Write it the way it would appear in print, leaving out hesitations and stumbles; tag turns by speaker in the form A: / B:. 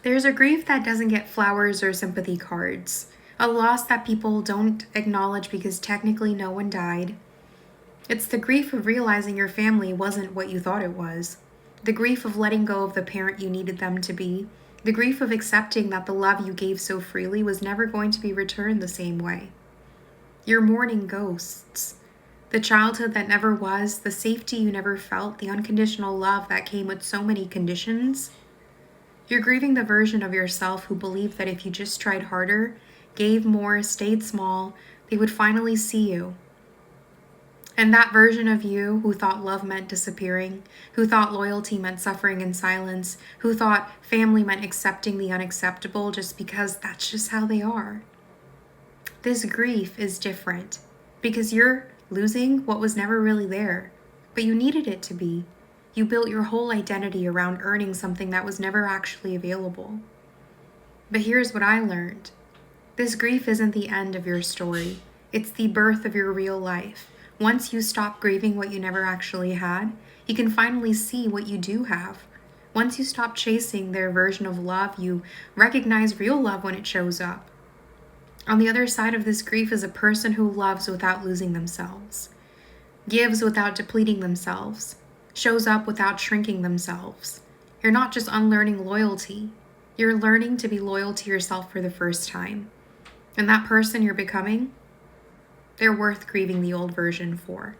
A: There's a grief that doesn't get flowers or sympathy cards, a loss that people don't acknowledge because technically no one died. It's the grief of realizing your family wasn't what you thought it was, the grief of letting go of the parent you needed them to be, the grief of accepting that the love you gave so freely was never going to be returned the same way. You're mourning ghosts. The childhood that never was, the safety you never felt, the unconditional love that came with so many conditions. You're grieving the version of yourself who believed that if you just tried harder, gave more, stayed small, they would finally see you. And that version of you who thought love meant disappearing, who thought loyalty meant suffering in silence, who thought family meant accepting the unacceptable just because that's just how they are. This grief is different because you're losing what was never really there, but you needed it to be. You built your whole identity around earning something that was never actually available. But here's what I learned. This grief isn't the end of your story. It's the birth of your real life. Once you stop grieving what you never actually had, you can finally see what you do have. Once you stop chasing their version of love, you recognize real love when it shows up. On the other side of this grief is a person who loves without losing themselves, gives without depleting themselves, shows up without shrinking themselves. You're not just unlearning loyalty, you're learning to be loyal to yourself for the first time. And that person you're becoming, they're worth grieving the old version for.